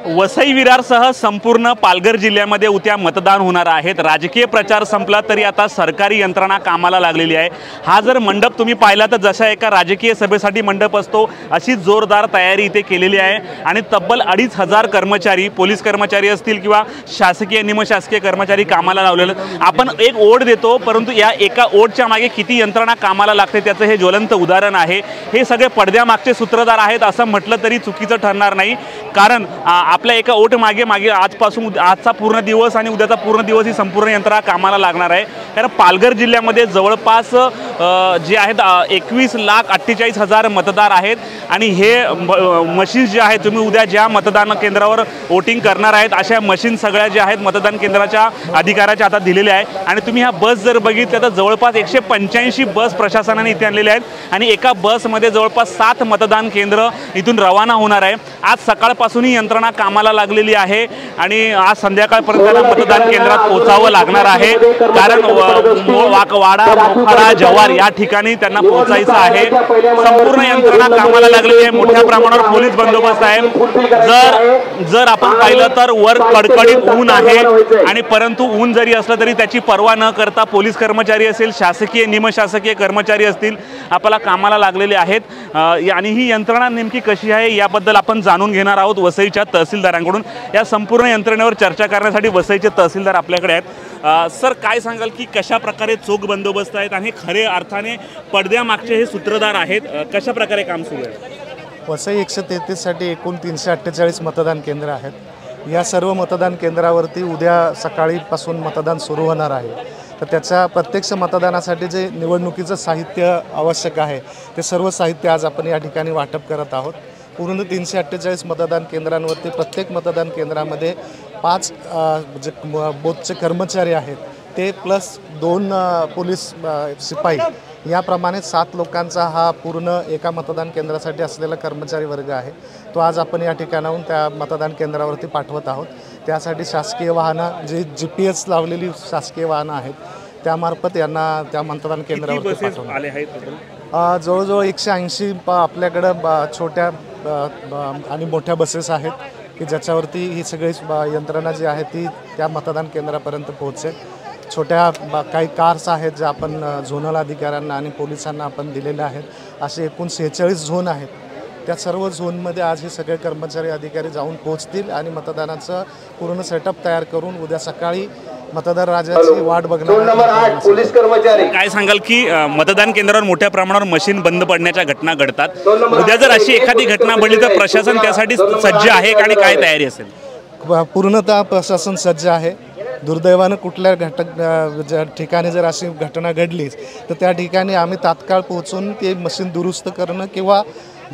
वसई विरारसह संपूर्ण पालघर जिल्ह्यामध्ये उद्या मतदान होणार आहेत। राजकीय प्रचार संपला तरी आता सरकारी यंत्रणा कामाला लागलेली आहे। हा जर मंडप तुम्ही पाहिला तर जशा एका राजकीय सभेसाठी मंडप असतो अशी जोरदार तयारी इथे केलेली आहे आणि तब्बल 2,500 कर्मचारी, पोलीस कर्मचारी असतील किंवा शासकीय निमशासकीय कर्मचारी कामाला लावलेले। आपण एक ओढ देतो परंतु या एका ओढच्या मागे किती यंत्रणा कामाला लागते त्याचं हे ज्वलंत उदाहरण आहे। हे सगळे पडद्यामागचे सूत्रधार आहेत असं म्हटलं तरी चुकीचं ठरणार नाही, कारण आपल्या एका ओट मागे आजपासून आजचा पूर्ण दिवस आणि उद्याचा पूर्ण दिवस ही संपूर्ण यंत्रणा कामाला लागणार आहे। कारण पालघर जिल्ह्यामध्ये जवळपास जे आहेत 21,48,000 मतदार आहेत आणि हे मशीन्स जे आहेत, तुम्ही उद्या ज्या मतदान केंद्रावर वोटिंग करणार आहेत अशा मशीन सगळ्या ज्या आहेत मतदान केंद्राच्या अधिकाऱ्याच्या हातात दिलेल्या आहे। आणि तुम्ही ह्या बस जर बघितल्या तर जवळपास 185 बस प्रशासनाने इथे आणलेल्या आहेत आणि एका बसमध्ये जवळपास 7 मतदान केंद्र इथून रवाना होणार आहे। आज सकाळपासून ही यंत्रणा कामाला लागलेली आहे आणि आज संध्याकाळपर्यंत त्याला मतदान केंद्रात पोहोचावं लागणार आहे, कारण वाडा, मोखाडा, जव्हार या ठिकाणी त्यांना पोहोचायचं आहे। संपूर्ण यंत्रणा कामाला लागलेली आहे। मोठ्या प्रमाणावर पोलीस बंदोबस्त आहे। जर आपण पाहिलं तर वर कडकडीत ऊन आहे आणि परंतु ऊन जरी असलं तरी त्याची पर्वा न करता पोलीस कर्मचारी असेल, शासकीय निमशासकीय कर्मचारी असतील, आपल्याला कामाला लागलेले आहेत। आणि ही यंत्रणा नेमकी कशी आहे याबद्दल आपण जाणून घेणार आहोत वसईच्या तहसीलदारांकडून। या संपूर्ण यंत्रणेवर चर्चा करण्यासाठी वसईचे तहसीलदार आपल्याकडे आहेत। सर, काय सांगाल की कशा प्रकारे चोख बंदोबस्त आहेत आणि खरे अर्थाने पडद्यामागचे हे सूत्रधार आहेत, कशा प्रकारे काम सुरू आहे? वसई 133 साठी एकूण 348 मतदान केंद्र आहेत। या सर्व मतदान केंद्रावरती उद्या सकाळीपासून मतदान सुरू होणार आहे। तर त्याच्या प्रत्यक्ष मतदानासाठी जे निवडणुकीचं साहित्य आवश्यक आहे ते सर्व साहित्य आज आपण या ठिकाणी वाटप करत आहोत। पूर्ण 348 मतदान केंद्रांवरती प्रत्येक मतदान केंद्रामध्ये 5 जे बोथचे कर्मचारी आहेत ते प्लस 2 पोलीस शिपाई, याप्रमाणे 7 लोकांचा हा पूर्ण एका मतदान केंद्रासाठी असलेला कर्मचारी वर्ग आहे। तो आज आपण या ठिकाणाहून त्या मतदान केंद्रावरती पाठवत आहोत। त्यासाठी शासकीय वाहनं, जी GPS लावलेली शासकीय वाहनं आहेत त्यामार्फत यांना त्या मतदान केंद्रावरती पाठवले आहेत। जवळजवळ 180 आपल्याकडं छोट्या आणि मोठ्या बसेस आहेत की ज्याच्यावरती ही सगळी यंत्रणा जी आहे ती त्या मतदान केंद्रापर्यंत पोहोचेल। छोट्या काही कार्स आहेत ज्या आपण झोनल अधिकाऱ्यांना आणि पोलिसांना आपण दिलेल्या आहेत। असे एकूण 46 झोन आहेत। त्या सर्व झोनमध्ये आज हे सगळे कर्मचारी अधिकारी जाऊन पोहोचतील आणि मतदानाचं पूर्ण सेटअप तयार करून उद्या सकाळी मतदार राजाची वाट बघणार। पोलीस कर्मचारी काय सांगाल की मतदान केंद्रावर मोठ्या प्रमाणावर मशीन बंद पडण्याच्या घटना घडतात, उद्या जर अशी एखादी घटना घडली तर प्रशासन त्यासाठी सज्ज आहे आणि काय तयारी असेल? पूर्णतः प्रशासन सज्ज आहे। दुर्दैवानं कुठल्या ठिकाणी जर अशी घटना घडलीच तर त्या ठिकाणी आम्ही तात्काळ पोहोचून ते मशीन दुरुस्त करणं किंवा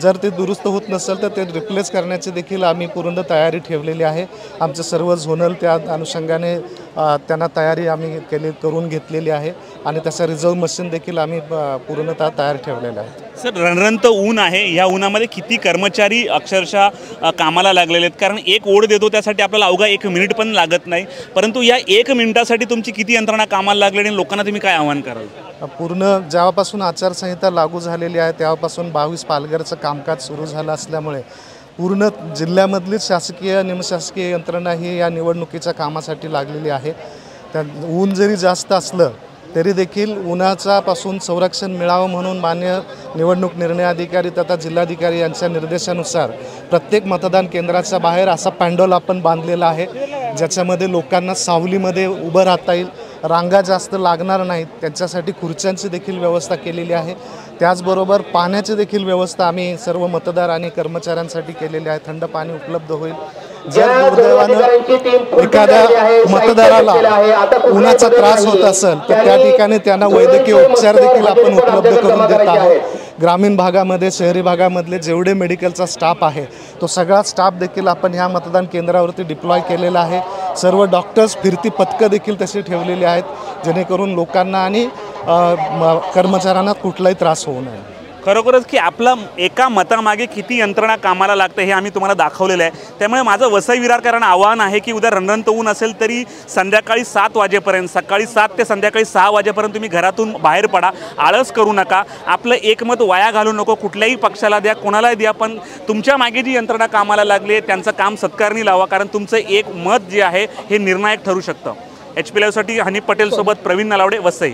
जर ते दुरुस्त होत नसेल तर ते रिप्लेस करण्याची देखील आम्ही पूर्ण तयारी ठेवलेली आहे। आमचे सर्व झोनल त्या अनुषंगाने त्यांना तयारी आम्ही करून घेतलेली आहे आणि तसं रिझर्व्ह मशीन देखील आम्ही पूर्णतः तयार ठेवलेलं आहे। सर, रणरणत ऊन आहे, या उन्हामध्ये किती कर्मचारी अक्षरशः कामाला लागलेले आहेत? कारण एक ओढ देतो त्यासाठी आपल्याला अवघा 1 मिनिट पण लागत नाही, परंतु या 1 मिनिटासाठी तुमची किती यंत्रणा कामाला लागलेली आणि लोकांना तुम्ही काय आवाहन कराल? पूर्ण जेव्हापासून आचारसंहिता लागू झालेली आहे तेव्हापासून 22 पालघरचं कामकाज सुरू झालं असल्यामुळे पूर्ण जिल्ह्यामधली शासकीय निमशासकीय यंत्रणा ही या निवडणुकीच्या कामासाठी लागलेली आहे। त्या ऊन जरी जास्त असलं तरी देखील उन्हापासून संरक्षण मिळावं म्हणून मान्य निवडणूक निर्णय अधिकारी तथा जिल्हाधिकारी यांच्या निर्देशानुसार प्रत्येक मतदान केंद्राच्या बाहेर असा पॅन्डल आपण बांधलेला आहे ज्याच्यामध्ये लोकांना सावलीमध्ये उभं राहता येईल, रांगा जास्त लागणार नाहीत, त्यांच्यासाठी खुर्च्यांची देखील व्यवस्था केलेली आहे। त्याचबरोबर पाण्याची देखील व्यवस्था आम्ही सर्व मतदार आणि कर्मचाऱ्यांसाठी केलेली आहे। थंड पाणी उपलब्ध होईल। जर दुर्दैवानं एखाद्या मतदाराला उन्हाचा त्रास होत असेल तर त्या ठिकाणी त्यांना वैद्यकीय उपचार देखील आपण उपलब्ध करून देत आहोत। ग्रामीण भागामध्ये, शहरी भागामधले जेवढे मेडिकलचा स्टाफ आहे तो सगळा स्टाफ देखील आपण ह्या मतदान केंद्रावरती डिप्लॉय केलेला आहे। सर्व डॉक्टर्स, फिरती पथकं देखील तशी ठेवलेली आहेत जेणेकरून लोकांना आणि कर्मचाऱ्यांना कुठलाही त्रास होऊ नये। खरोखरच की आपला एका मतामागे किती यंत्रणा कामाला लागते हे आम्ही तुम्हाला दाखवलेलं आहे. त्यामुळे माझं वसई विरारकरांना आव्हान आहे की उद्या रणरणत ऊन असेल तरी संध्याकाळी 7 वाजेपर्यंत, सकाळी 7 ते संध्याकाळी 6 वाजेपर्यंत तुम्ही घरातून बाहेर पडा, आळस करू नका, आपलं एक मत वाया घालू नको, कुठल्याही पक्षाला द्या, कोणालाही द्या, पण तुमच्या मागे जी यंत्रणा कामाला लागली आहे त्यांचं काम सत्कारणी लावा, कारण तुमचं एक मत जे आहे हे निर्णायक ठरू शकतं. HP लाईव्हसाठी हनीफ पटेल सोबत प्रवीण नलावडे, वसई.